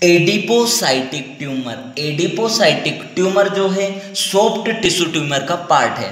एडिपोसाइटिक tumour जो है soft tissue tumour का पार्ट है।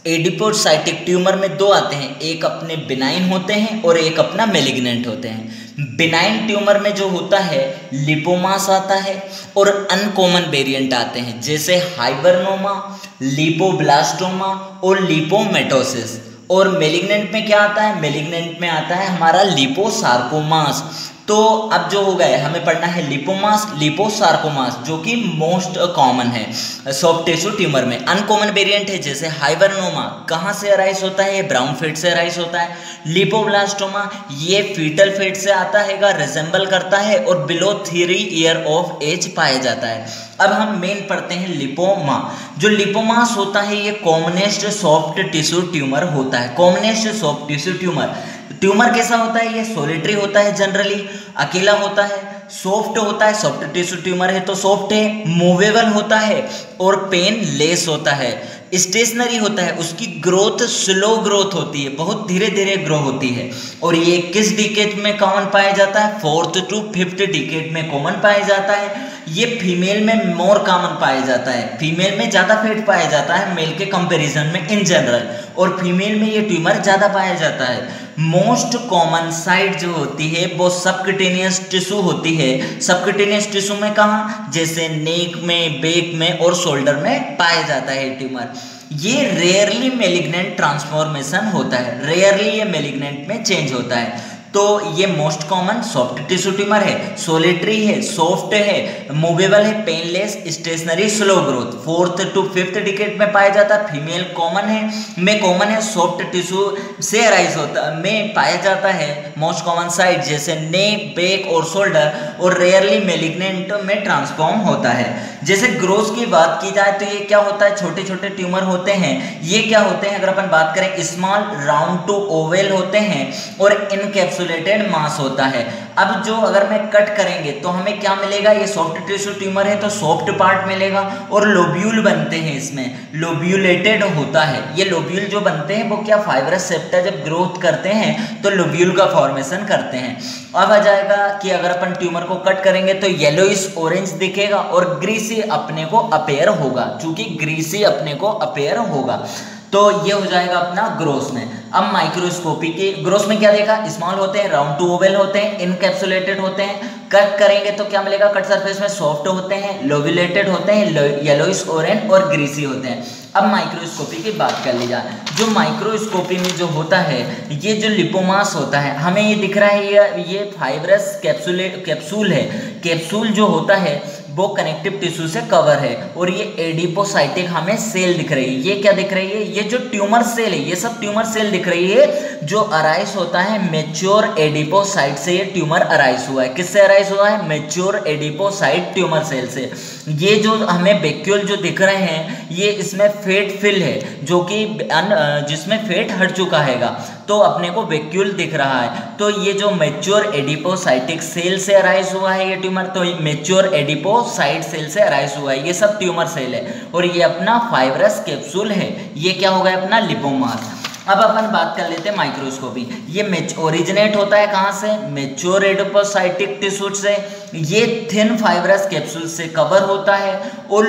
एडिपोसाइटिक ट्यूमर में दो आते हैं, एक अपने बिनाइन होते हैं और एक अपना मेलिग्नेंट होते हैं। बिनाइन ट्यूमर में जो होता है लिपोमास आता है और अनकॉमन वेरिएंट आते हैं जैसे हाइबरनोमा, लिपोब्लास्टोमा और लिपोमेटोसिस। और मेलिग्नेंट में क्या आता है? मेलिग्नेंट में आता है हमारा लिपोसार्कोमास। तो अब जो हो गया हमें पढ़ना है लिपोमास, लिपोसार्कोमास जो कि मोस्ट कॉमन है सॉफ्ट टिश्यू ट्यूमर में। अनकॉमन वेरिएंट है जैसे हाइबरनोमा, कहाँ से अराइज होता है? ये ब्राउन फैट से अराइज होता है। लिपोब्लास्टोमा ये फीटल फैट से आता है, रिजेंबल करता है और बिलो 3 ईयर ऑफ एज पाया जाता है। अब हम मेन पढ़ते हैं लिपोमा। जो लिपोमास होता है ये कॉमनेस्ट सॉफ्ट टिश्यू ट्यूमर होता है। कॉमनेस्ट सॉफ्ट टिश्यू ट्यूमर कैसा होता है? ये सोलिटरी होता है, जनरली अकेला होता है, सॉफ्ट होता है। सॉफ्ट टिश्यू ट्यूमर है तो सॉफ्ट है, मूवेबल होता है और पेन लेस होता है, स्टेशनरी होता है। उसकी ग्रोथ स्लो ग्रोथ होती है, बहुत धीरे धीरे ग्रो होती है। और ये किस डिकेड में कॉमन पाया जाता है? 4th to 5th डिकेड में कॉमन पाया जाता है। ये फीमेल में मोर कॉमन पाया जाता है, फीमेल में ज़्यादा फैट पाया जाता है मेल के कंपैरिजन में इन जनरल, और फीमेल में ये ट्यूमर ज़्यादा पाया जाता है। मोस्ट कॉमन साइट जो होती है वो सबक्यूटेनियस टिश्यू होती है। सबक्यूटेनियस टिश्यू में कहाँ? जैसे नेक में, बैक में और शोल्डर में पाया जाता है ट्यूमर। ये रेयरली मेलिग्नेंट ट्रांसफॉर्मेशन होता है, रेयरली ये मेलिग्नेंट में चेंज होता है। तो ये most common soft tissue tumour है, सोलिटरी है, सॉफ्ट है, मूवेबल है, painless, stationary, slow growth. 4th to 5th decade में पाया जाता है। फीमेल कॉमन है, सॉफ्ट टिश्यू से अराइज होता में पाया जाता है। मोस्ट कॉमन साइट जैसे नेक, बैक और शोल्डर, और रेयरली मेलिग्नेंट में ट्रांसफॉर्म होता है। जैसे ग्रोथ की बात की जाए तो ये क्या होता है? छोटे छोटे ट्यूमर होते हैं। ये क्या होते हैं? अगर अपन बात करें स्मॉल राउंड टू ओवल होते हैं और इनकैप्सुलेटेड मास होता है। अब जो अगर मैं कट करेंगे तो हमें क्या मिलेगा? ये सॉफ्ट टिश्यू ट्यूमर है तो सॉफ्ट पार्ट मिलेगा और लोब्यूल बनते हैं, इसमें लोब्यूलेटेड होता है। ये लोब्यूल जो बनते हैं वो क्या फाइब्रस सेप्टा जब ग्रोथ करते हैं तो लोब्यूल का फॉर्मेशन करते हैं। अब आ जाएगा कि अगर अपन ट्यूमर को कट करेंगे तो येलोइश ऑरेंज दिखेगा और ग्रीसी अपने को अपेयर होगा, चूंकि ग्रीसी अपने को अपेयर होगा। तो ये हो जाएगा अपना ग्रोस में। अब माइक्रोस्कोपी के ग्रोस में क्या देखा? स्मॉल होते हैं, राउंड टू ओवल होते हैं, इनकैप्सुलेटेड होते हैं। कट करेंगे तो क्या मिलेगा? कट सरफेस में सॉफ्ट होते हैं, लोब्यूलेटेड होते हैं, येलोइश ऑरेंज और ग्रीसी होते हैं। अब माइक्रोस्कोपी की बात कर ली जाए। जो माइक्रोस्कोपी में जो होता है ये जो लिपोमास होता है, हमें ये दिख रहा है ये फाइब्रस कैप्सूल है। कैप्सूल जो होता है वो कनेक्टिव टिश्यू से कवर है और ये एडिपोसाइटिक हमें सेल दिख रही है। ये क्या दिख रही है? ये जो ट्यूमर सेल है, ये सब ट्यूमर सेल दिख रही है जो अराइज होता है मैच्योर एडिपोसाइट से। ये ट्यूमर अराइज हुआ है, किससे अराइज हुआ है? मैच्योर एडिपोसाइट ट्यूमर सेल से। ये जो हमें वैक्यूल जो दिख रहे हैं ये इसमें फेट फिल है, जो कि जिसमें फेट हट चुका है तो अपने को वैक्यूल दिख रहा है। तो ये जो मैच्योर एडिपोसाइटिक सेल से अराइज हुआ है ये ट्यूमर, तो मैच्योर एडिपोसाइट सेल से अराइज हुआ है, ये सब ट्यूमर सेल है और ये अपना फाइब्रस कैप्सूल है। ये क्या हो गया? अपना लिपोमास। अब अपन बात कर लेते हैं माइक्रोस्कोपी। ये ओरिजिनेट होता है कहाँ से? मैच्योर एडिपोसाइटिक टिश्यू से। ये थिन फाइब्रस कैप्सूल से कवर होता है और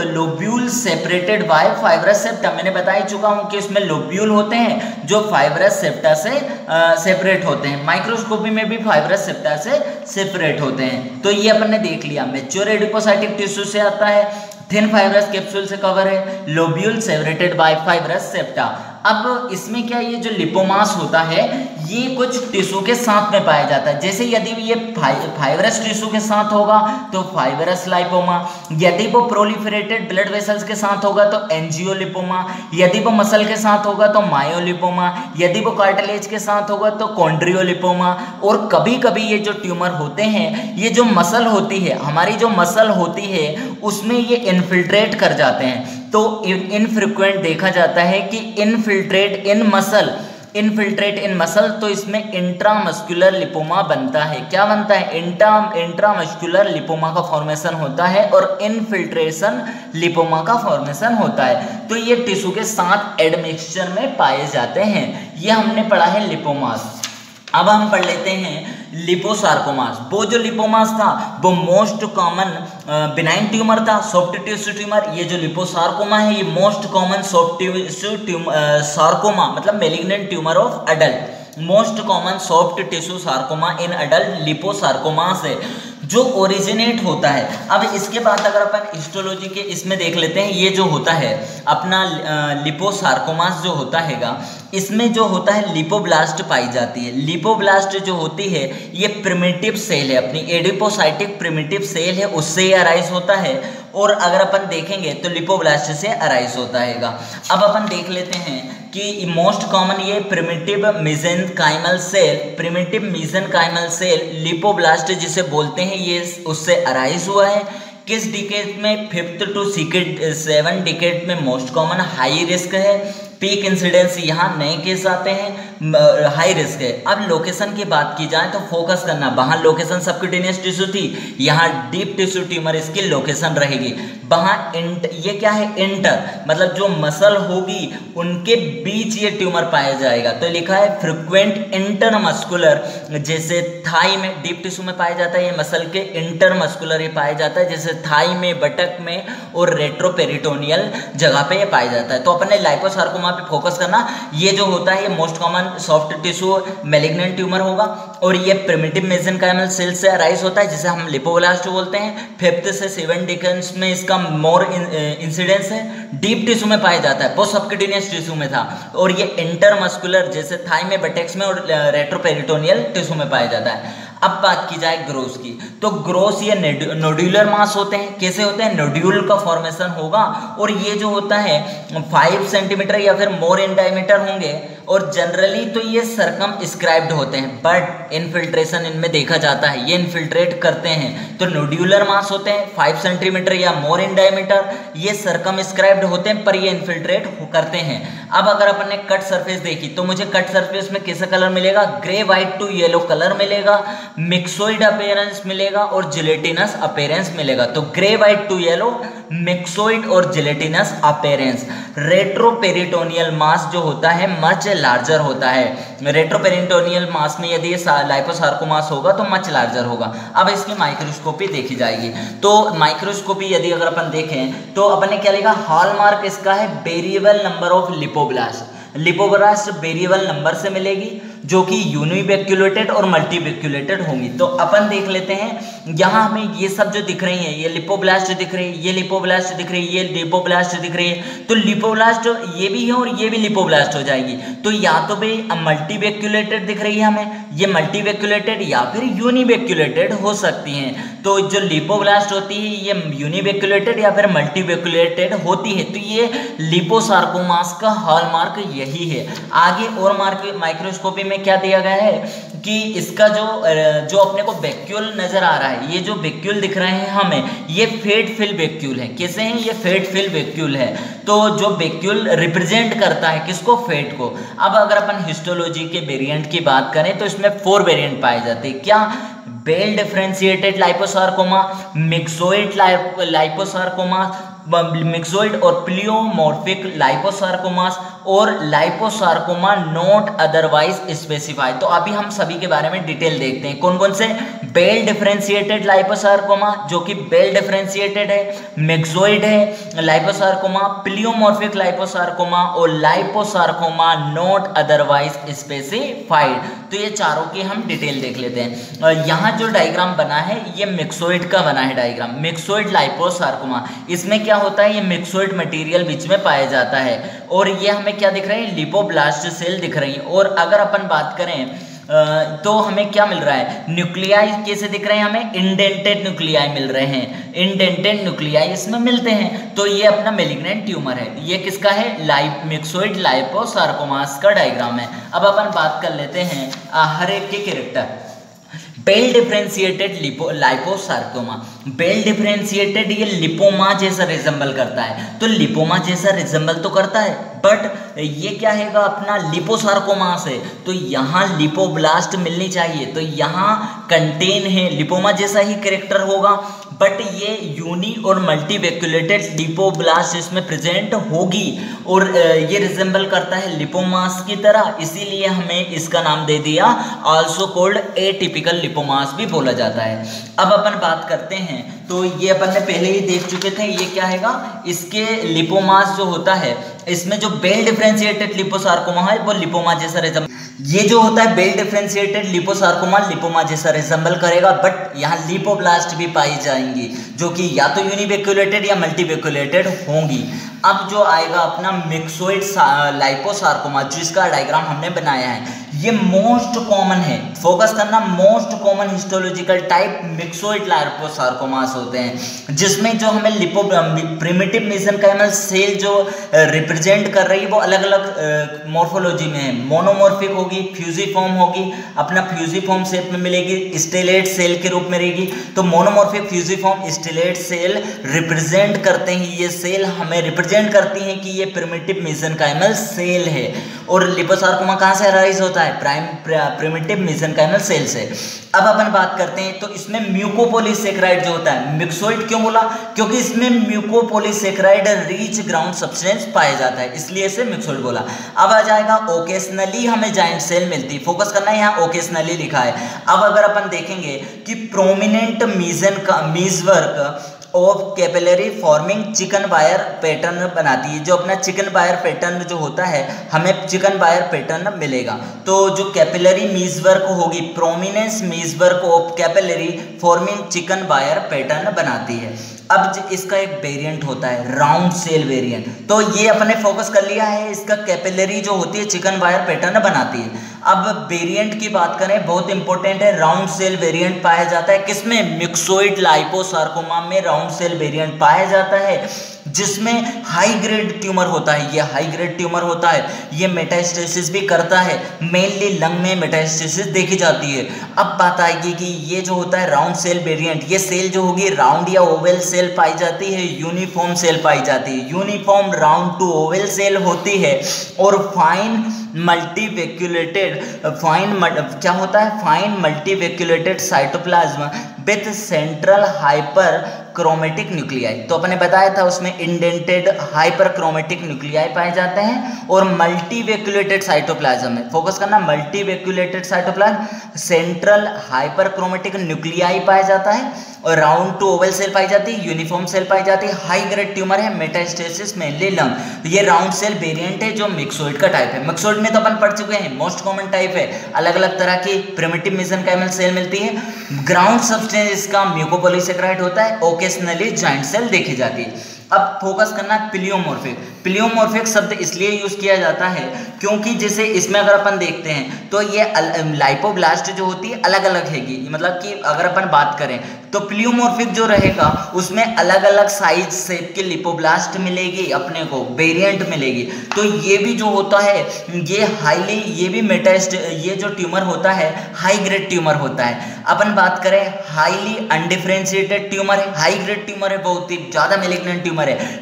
lobule separated by fibrous septa. मैंने बता ही चुका हूँ कि इसमें लोब्यूल होते हैं जो फाइब्रस सेप्टा से सेपरेट होते हैं। माइक्रोस्कोपी में भी फाइब्रस सेप्टा से सेपरेट होते हैं। तो ये अपन ने देख लिया, मैच्योर एडिपोसाइटिक टिश्यू से आता है, थिन फाइब्रस कैप्सूल से कवर है, lobule separated by fibrous septa. अब इसमें क्या, ये जो लिपोमास होता है ये कुछ टिश्यू के साथ में पाया जाता है। जैसे यदि ये फाइब्रस टिश्यू के साथ होगा तो फाइब्रस लाइपोमा, यदि वो प्रोलिफरेटेड ब्लड वेसल्स के साथ होगा तो एंजियोलिपोमा, यदि वो मसल के साथ होगा तो मायोलिपोमा, यदि वो कार्टिलेज के साथ होगा तो कॉन्ड्रियोलिपोमा। और कभी कभी ये जो ट्यूमर होते हैं ये जो मसल होती है, हमारी जो मसल होती है उसमें ये इन्फिल्ट्रेट कर जाते हैं। तो इनफ्रीक्वेंट देखा जाता है कि इनफिल्ट्रेट इन मसल, तो इसमें इंट्रामस्कुलर लिपोमा बनता है। क्या बनता है? इंट्रामस्कुलर लिपोमा का फॉर्मेशन होता है और इनफिल्ट्रेशन लिपोमा का फॉर्मेशन होता है। तो ये टिश्यू के साथ एडमिक्सचर में पाए जाते हैं। ये हमने पढ़ा है लिपोमास। अब हम पढ़ लेते हैं लिपोसार्कोमास। वो जो लिपोमास था वो मोस्ट कॉमन बिनाइन ट्यूमर था, सॉफ्ट टिश्यू ट्यूमर। ये जो लिपोसार्कोमा है ये most common soft tissue sarcoma मतलब malignant tumour of adult. Most common soft tissue sarcoma in adult liposarcoma से जो ओरिजिनेट होता है। अब इसके बाद अगर अपन हिस्टोलॉजी के इसमें देख लेते हैं, ये जो होता है अपना लिपोसार्कोमास जो होता हैगा, इसमें जो होता है लिपोब्लास्ट पाई जाती है। लिपोब्लास्ट जो होती है ये प्रिमिटिव सेल है, अपनी एडिपोसाइटिक प्रिमिटिव सेल है, उससे ये अराइज होता है। और अगर अपन देखेंगे तो लिपोब्लास्ट से अराइज होता हैगा। अब अपन देख लेते हैं कि मोस्ट कॉमन ये primitive mesenchymal cell, primitive mesenchymal cell lipoblast जिसे बोलते हैं, ये उससे अराइज हुआ है। किस डिकेड में? 5th to 7 डिकेड में मोस्ट कॉमन हाई रिस्क है। पीक इंसिडेंस यहाँ नए केस आते हैं, हाई रिस्क है। अब लोकेशन की बात की जाए तो फोकस करना, वहाँ लोकेशन सबक्यूटेनियस टिश्यू थी, यहाँ डीप टिश्यू ट्यूमर इसकी लोकेशन रहेगी। वहाँ ये क्या है? इंटर मतलब जो मसल होगी उनके बीच ये ट्यूमर पाया जाएगा। तो लिखा है फ्रिक्वेंट इंटरमस्कुलर, जैसे थाई में डीप टिश्यू में पाया जाता है, ये मसल के इंटरमस्कुलर ये पाया जाता है, जैसे थाई में, बटक में और रेट्रोपेरिटोनियल जगह पे ये पाया जाता है। तो अपने लाइपोसार्कोमा पे फोकस करना। ये जो होता है ये most common soft tissue malignant tumour होगा और ये प्रिमिटिव मेसेनकाइमल सेल से अराइज होता है, जिसे हम लिपोब्लास्ट बोलते हैं। 5th से 7 डिकेड्स में इसका मोर इंसिडेंस है। डीप टिश्यू में पाया जाता है, वो सबक्यूटेनियस टिश्यू में था। और ये इंटरमस्कुलर जैसे थाई में, बटेक्स में और रेट्रोपेरिटोनियल टिश्यू में पाया जाता है। अब बात की जाए ग्रोस की, तो ग्रोस ये नोड्यूलर मास होते हैं। कैसे होते हैं? नोड्यूल का फॉर्मेशन होगा और ये जो होता है 5 सेंटीमीटर या फिर मोर इन डायमीटर होंगे और जनरली तो ये सरकम स्क्राइब्ड होते हैं, बट इनफिल्ट्रेशन इनमें देखा जाता है, ये इनफिल्ट्रेट करते हैं। तो नोड्यूलर मास होते हैं 5 सेंटीमीटर या मोर इन डायमीटर, ये सरकम स्क्राइब्ड होते हैं पर ये इनफिल्ट्रेट करते हैं। अब अगर अपन ने कट सरफेस देखी तो मुझे कट सरफेस में कैसा कलर मिलेगा? Grey white to yellow colour मिलेगा, मिक्सोइड अपीयरेंस मिलेगा और जिलेटिनस अपीयरेंस मिलेगा। तो grey white to yellow, myxoid और जिलेटिनस अपीयरेंस। रेट्रोपेरिटोनियल मास जो होता है मच लार्जर होता है। रेट्रोपेरिटोनियल मास में यदि लाइपोसार्कोमास होगा तो मच लार्जर होगा। अब इसकी माइक्रोस्कोपी देखी जाएगी। तो माइक्रोस्कोपी यदि अगर अपन देखें तो अपन ने क्या लिखा? हॉलमार्क इसका है variable number of lipoblast. Lipoblast variable number से मिलेगी जो कि यूनिवेक्यूलेटेड और मल्टीवेक्यूलेटेड होंगी। तो अपन देख लेते हैं, यहाँ हमें ये सब जो दिख रही है, ये लिपोब्लास्ट दिख रही है, ये लिपोब्लास्ट दिख रही है, ये लिपोब्लास्ट दिख रही है। तो लिपोब्लास्ट ये भी है और ये भी लिपोब्लास्ट हो जाएगी। तो या तो भाई मल्टीवेक्यूलेटेड दिख रही है हमें, ये मल्टीवेक्यूलेटेड या फिर यूनिवेक्यूलेटेड हो सकती हैं। तो जो लिपोब्लास्ट होती है ये यूनिवेक्यूलेटेड या फिर मल्टीवेक्यूलेटेड होती है। तो ये लिपोसार्कोमास का हॉलमार्क यही है। आगे और माइक्रोस्कोपी में क्या दिया गया है कि इसका जो अपने को वैक्यूल नजर आ रहा है, ये जो वैक्यूल दिख रहे हैं हमें, ये फेट फिल वैक्यूल है। कैसे हैं? ये फेट फिल वैक्यूल है। तो जो वैक्यूल रिप्रेजेंट करता है किसको? फेट को। अब अगर अपन हिस्टोलॉजी के वेरिएंट की बात करें तो इसमें 4 वेरिएंट पाए जाते हैं। क्या? वेल डिफरेंशिएटेड लाइपोसार्कोमा, मिक्सोइड लाइपोसार्कोमा, मिक्सोइड और प्लियोमॉर्फिक लाइपोसार्कोमास और लाइपोसार्कोमा नॉट अदरवाइज स्पेसिफाइड। तो अभी हम सभी के बारे में डिटेल देखते हैं। कौन कौन से? बेल डिफरेंशिएटेड लाइपोसार्कोमा जो कि बेल डिफरेंशिएटेड है, मिक्सोइड है लाइपोसार्कोमा, प्लियोमॉर्फिक लाइपोसार्कोमा और लाइपोसार्कोमा नॉट अदरवाइज स्पेसिफाइड। तो ये चारों की हम डिटेल देख लेते हैं। यहाँ जो डायग्राम बना है ये मिक्सोइड का बना है डायग्राम, मिक्सोइड लाइपोसार्कोमा। इसमें क्या होता है? ये मिक्सोइड मटेरियल बीच में पाया जाता है और ये हमें क्या दिख रहे हैं? लिपोब्लास्ट सेल दिख रही है। और अगर अपन बात करें तो हमें क्या मिल रहा है? न्यूक्लियाई कैसे दिख रहे हैं? हमें इंडेंटेड न्यूक्लियाई मिल रहे हैं, इंडेंटेड न्यूक्लियाई इसमें मिलते हैं। तो ये अपना मेलिग्नेंट ट्यूमर है। ये किसका है? मिक्सोइड लाइपोसार्कोमास का डायग्राम है। अब अपन बात कर लेते हैं हर एक के character. Well differentiated liposarcoma, well differentiated ये लिपोमा जैसा रिजेंबल करता है। तो लिपोमा जैसा रिजेंबल तो करता है बट ये क्या है? अपना लिपोसार्कोमा से। तो यहाँ लिपोब्लास्ट मिलनी चाहिए, तो यहाँ कंटेन है, लिपोमा जैसा ही कैरेक्टर होगा बट ये यूनी और मल्टीवेक्यूलेटेड लिपोब्लास्ट इसमें प्रेजेंट होगी और ये रिजेंबल करता है लिपोमास की तरह, इसीलिए हमें इसका नाम दे दिया आल्सो कॉल्ड एटिपिकल लिपोमास भी बोला जाता है। अब अपन बात करते हैं, तो ये अपन ने पहले ही देख चुके थे, ये क्या हैगा, इसके लिपोमास जो होता है इसमें जो बेल डिफरेंशिएटेड लिपोसार्कोमा है वो लिपोमा जैसा रिजेंबल, ये जो होता है बेल डिफरेंशिएटेड लिपोसार्कोमा लिपोमा जैसा रिजेंबल करेगा, बट यहाँ लिपोब्लास्ट भी पाई जाएंगी जो कि या तो यूनिवेक्यूलेटेड या मल्टीवेक्यूलेटेड होंगी। अब जो आएगा अपना मिक्सोइड लाइपोसार्कोमा, जिसका डायग्राम हमने बनाया है, ये मोस्ट कॉमन है, फोकस करना, मोस्ट कॉमन हिस्टोलॉजिकल टाइप मिक्सोइड लाइपोसार्कोमास होते हैं, जिसमें जो हमें प्रिमिटिव मेसेनकाइमल सेल जो रिप्रेजेंट कर रही है वो अलग अलग मॉर्फोलॉजी में है, मोनोमॉर्फिक होगी, फ्यूजिफॉर्म होगी, अपना फ्यूजिफॉर्म शेप में मिलेगी, स्टेलेट सेल के रूप में रहेगी। तो monomorphic, fusiform, stellate cell represent करते हैं, ये सेल हमें रिप्रेजेंट करती हैं कि ये प्रिमिटिव मेसेनकाइमल सेल है। और लिपोसार्कोमा कहाँ से अराइज होता है, प्रिमिटिव मेसेनकाइमल सेल से। अब अपन बात करते हैं, तो इसमें म्यूकोपॉलीसेकेराइड जो होता है, मिक्सोइड क्यों बोला, क्योंकि इसमें म्यूकोपॉलीसेकेराइड रिच ग्राउंड सब्सटेंस पाया जाता है, इसलिए इसे मिक्सोइड बोला। अब आ जाएगा ओकेशनली हमें जाइंट सेल मिलती है, फोकस करना है यहाँ ओकेशनली लिखा है। अब अगर अपन देखेंगे कि prominent meshwork of capillary forming chicken wire pattern बनाती है, जो अपना चिकन वायर पैटर्न जो होता है, हमें चिकन वायर पैटर्न मिलेगा। तो जो कैपिलरी मीजवर्क होगी, prominence meshwork of capillary forming chicken wire pattern बनाती है। अब इसका एक वेरिएंट होता है राउंड सेल वेरिएंट, तो ये अपने फोकस कर लिया है, इसका कैपिलरी जो होती है चिकन वायर पैटर्न बनाती है। अब वेरिएंट की बात करें, बहुत इंपॉर्टेंट है, राउंड सेल वेरिएंट पाया जाता है किसमें, मिक्सोइड लाइपोसार्कोमा में राउंड सेल वेरिएंट पाया जाता है, जिसमें हाई ग्रेड ट्यूमर होता है, ये हाई ग्रेड ट्यूमर होता है, ये मेटास्टेसिस भी करता है, मेनली लंग में मेटास्टेसिस देखी जाती है। अब बात आएगी कि ये जो होता है राउंड सेल वेरिएंट, ये सेल जो होगी राउंड या ओवल सेल पाई जाती है, यूनिफॉर्म सेल पाई जाती है, uniform round to oval cell होती है। और फाइन मल्टीवेक्यूलेटेड, क्या होता है, fine multivacuolated cytoplasm with central hyperchromatic nuclei, तो अपने बताया था उसमें इंडेंटेड हाइपर क्रोमेटिक न्यूक्लियाई पाए जाते हैं। और मल्टीवेक्यूलेटेड साइटोप्लाज्म में फोकस करना, multivacuolated cytoplasm central hyperchromatic nuclei पाया जाता है, और राउंड टू ओवल सेल पाई जाती है, यूनिफॉर्म सेल पाई जाती है, हाई ग्रेड ट्यूमर है, मेटास्टेसिस मेनली लंग। ये राउंड सेल वेरिएंट है जो मिक्सोइड का टाइप है। मिक्सोइड में तो अपन पढ़ चुके हैं, मोस्ट कॉमन टाइप है, अलग अलग तरह की प्रिमिटिव मेसेनकाइमल सेल मिलती है, ग्राउंड सब्सटेंस इसका म्यूकोपॉलीसेकेराइड होता है, ओकेशनली जॉइंट सेल देखी जाती है। अब फोकस करना प्लियोमॉर्फिक, प्लियोमॉर्फिक शब्द इसलिए यूज किया जाता है क्योंकि जैसे इसमें अगर अपन देखते हैं तो ये लाइपोब्लास्ट जो होती है अलग अलग हैगी, मतलब कि अगर अपन बात करें तो प्लियोमॉर्फिक जो रहेगा उसमें अलग अलग साइज शेप के लिपोब्लास्ट मिलेगी, अपने को वेरिएंट मिलेगी। तो ये भी जो होता है ये हाईली, ये भी ये जो ट्यूमर होता है हाई ग्रेड ट्यूमर होता है। अपन बात करें हाईली अनडिफरेंशिएटेड ट्यूमर है, हाई ग्रेड ट्यूमर है, बहुत ही ज्यादा मैलिग्नेंट ट्यूमर है।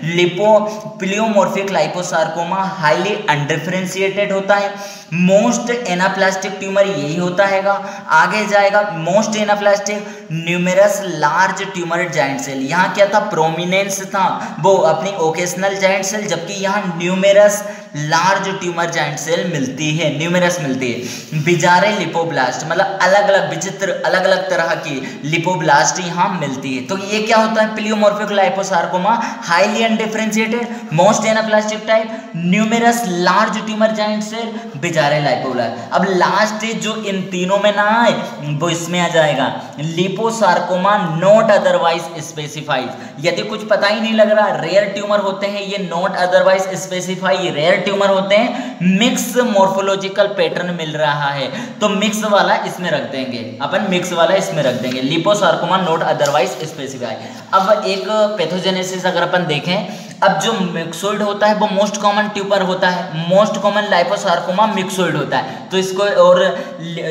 प्लियोमॉर्फिक लाइपोसार्कोमा हाईली अनडिफरेंशिएटेड होता है। मोस्ट एनाप्लास्टिक ट्यूमर यही होता हैगा। आगे जाएगा most anaplastic numerous large tumour giant cell, यहाँ क्या था, प्रोमिनेंस था वो अपनी ओकेशनल जाइंट सेल, जबकि यहाँ numerous large tumour giant cell मिलती है, न्यूमेरस मिलती है। बिजारे लिपोब्लास्ट मतलब अलग अलग विचित्र अलग अलग तरह की लिपोब्लास्ट यहाँ मिलती है। तो ये क्या होता है, pleomorphic liposarcoma highly undifferentiated, most anaplastic type, numerous large tumour giant cell, bizarre lipoblast. अब लास्ट जो इन तीनों में ना आए वो इसमें आ जाएगा लिपोसार्कोमा नॉट अदरवाइज स्पेसिफाइड। यदि कुछ पता ही नहीं लग रहा, रेयर ट्यूमर होते हैं ये, not otherwise specify rare tumour होते हैं, मिक्स मॉर्फोलॉजिकल पैटर्न मिल रहा है तो मिक्स वाला इसमें रख देंगे, अपन मिक्स वाला इसमें रख देंगे, लिपोसार्कोमा नॉट अदरवाइज स्पेसिफाई। अब एक पैथोजेनेसिस अगर अपन देखें, अब जो मिक्सोइड होता है वो मोस्ट कॉमन ट्यूमर होता है, मोस्ट कॉमन लाइपोसार्कोमा मिक्सोइड होता है। तो इसको, और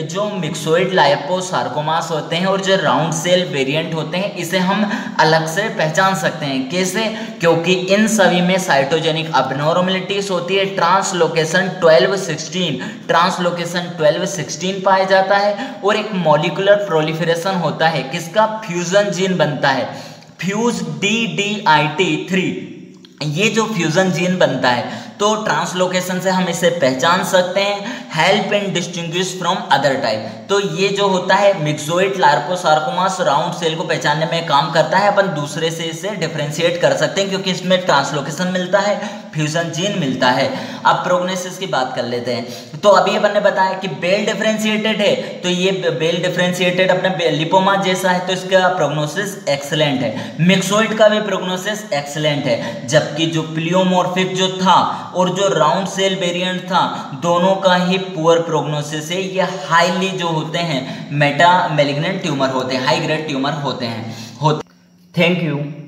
जो मिक्सोइड लाइपोसार्कोमास होते हैं और जो राउंड सेल वेरिएंट होते हैं इसे हम अलग से पहचान सकते हैं। कैसे, क्योंकि इन सभी में साइटोजेनिक अबनॉर्मलिटीज होती है, ट्रांसलोकेशन 1216, ट्रांसलोकेशन 1216 पाया जाता है, और एक मॉलिक्यूलर प्रोलिफरेशन होता है, किसका, फ्यूजन जीन बनता है, फ्यूज DDIT3, ये जो फ्यूजन जीन बनता है तो ट्रांसलोकेशन से हम इसे पहचान सकते हैं, help in distinguish from other type. तो ये जो होता है मिक्सोइड लार्कोसार्कोमास राउंड सेल को पहचानने में काम करता है, अपन दूसरे से इसे डिफरेंशिएट कर सकते हैं क्योंकि इसमें ट्रांसलोकेशन मिलता है, फ्यूजन जीन मिलता है। अब प्रोग्नोसिस की बात कर लेते हैं। तो अभी अपन ने बताया कि बेल डिफरेंशिएटेड है, तो ये बेल डिफरेंशिएटेड अपने लिपोमा जैसा है, तो इसका प्रोग्नोसिस एक्सलेंट है। मिक्सोइड का भी प्रोग्नोसिस एक्सलेंट है, जबकि जो प्लियोमॉर्फिक जो था और जो राउंड सेल वेरिएंट था, दोनों का ही पुअर प्रोग्नोसिस है। ये हाईली जो होते हैं मेटा मैलिग्नेंट ट्यूमर होते हैं, हाई ग्रेड ट्यूमर होते हैं। Thank you.